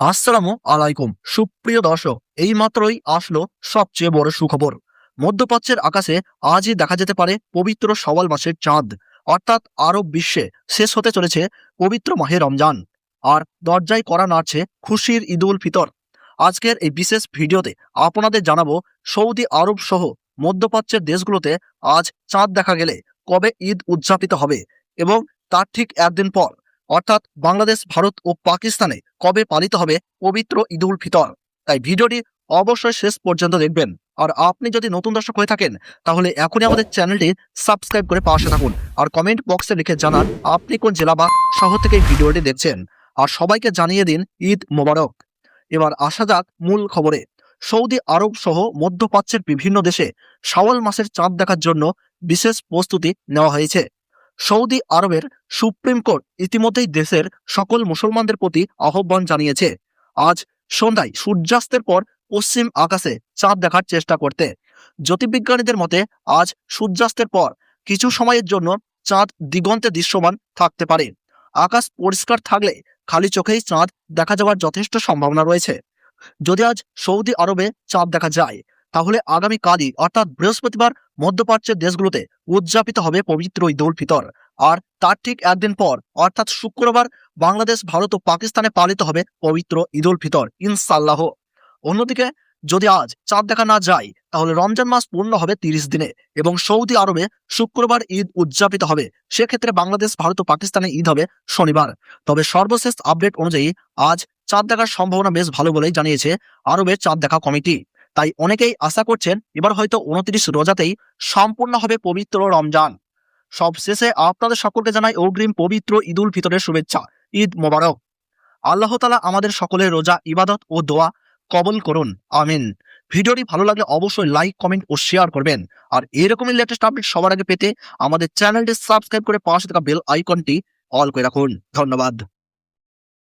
আসসালামু আলাইকুম সুপ্রিয় দর্শক, এই মাত্রই আসলো সবচেয়ে বড় সুখবর। মধ্যপ্রাচ্যের আকাশে আজই দেখা যেতে পারে পবিত্র শাওয়াল মাসের চাঁদ, অর্থাৎ আরব বিশ্বে শেষ হতে চলেছে পবিত্র মাহে রমজান। আর দরজায় কড়া নাড়ছে খুশির ঈদ উল ফিতর। আজকের এই বিশেষ ভিডিওতে আপনাদের জানাবো সৌদি আরব সহ মধ্যপ্রাচ্যের দেশগুলোতে আজ চাঁদ দেখা গেলে কবে ঈদ উদযাপিত হবে এবং তার ঠিক একদিন পর অর্থাৎ বাংলাদেশ, ভারত ও পাকিস্তানে কবে পালিত হবে পবিত্র ঈদ উল ফিতর। তাই ভিডিওটি অবশ্যই শেষ পর্যন্ত দেখবেন। আর আপনি যদি নতুন দর্শক হয়ে থাকেন তাহলে এখনই আমাদের চ্যানেলটি সাবস্ক্রাইব করে পাশে থাকুন আর কমেন্ট বক্সে লিখে জানান আপনি কোন জেলা বা শহর থেকে এই ভিডিওটি দেখছেন। আর সবাইকে জানিয়ে দিন ঈদ মোবারক। এবার আসা যাক মূল খবরে। সৌদি আরব সহ মধ্যপ্রাচ্যের বিভিন্ন দেশে শাওয়াল মাসের চাঁদ দেখার জন্য বিশেষ প্রস্তুতি নেওয়া হয়েছে। সৌদি আরবের সুপ্রিম কোর্ট ইতিমধ্যেই দেশের সকল মুসলমানদের প্রতি আহ্বান জানিয়েছে আজ সন্ধ্যায় সূর্যাস্তের পর পশ্চিম আকাশে চাঁদ দেখার চেষ্টা করতে। জ্যোতির্বিজ্ঞানীদের মতে আজ সূর্যাস্তের পর কিছু সময়ের জন্য চাঁদ দিগন্তে দৃশ্যমান থাকতে পারে। আকাশ পরিষ্কার থাকলে খালি চোখেই চাঁদ দেখা যাওয়ার যথেষ্ট সম্ভাবনা রয়েছে। যদি আজ সৌদি আরবে চাঁদ দেখা যায় তাহলে আগামীকালই অর্থাৎ বৃহস্পতিবার মধ্যপ্রাচ্যের দেশগুলোতে উদযাপিত হবে পবিত্র ঈদ উল ফিতর। আর তার ঠিক একদিন পর অর্থাৎ শুক্রবার বাংলাদেশ, ভারত ও পাকিস্তানে পালিত হবে পবিত্র ঈদ উল ফিতর ইনশাআল্লাহ। অন্যদিকে যদি আজ চাঁদ দেখা না যায় তাহলে রমজান মাস পূর্ণ হবে 30 দিনে এবং সৌদি আরবে শুক্রবার ঈদ উদযাপিত হবে। সেক্ষেত্রে বাংলাদেশ, ভারত ও পাকিস্তানে ঈদ হবে শনিবার। তবে সর্বশেষ আপডেট অনুযায়ী আজ চাঁদ দেখার সম্ভাবনা বেশ ভালো বলেই জানিয়েছে আরবের চাঁদ দেখা কমিটি। তাই অনেকেই আশা করছেন এবার হয়তো 29 রোজাতেই সম্পূর্ণ হবে পবিত্র রমজান। সবশেষে আপনাদের সকলকে জানাই অগ্রিম পবিত্র ঈদ উল ফিতরের শুভেচ্ছা। ঈদ মোবারক। আল্লাহ তাআলা আমাদের সকলের রোজা, ইবাদত ও দোয়া কবুল করুন, আমিন। ভিডিওটি ভালো লাগলে অবশ্যই লাইক, কমেন্ট ও শেয়ার করবেন। আর এরকমই লেটেস্ট আপডেট সবার আগে পেতে আমাদের চ্যানেলটি সাবস্ক্রাইব করে পাশে থাকা বেল আইকনটি অল করে রাখুন। ধন্যবাদ।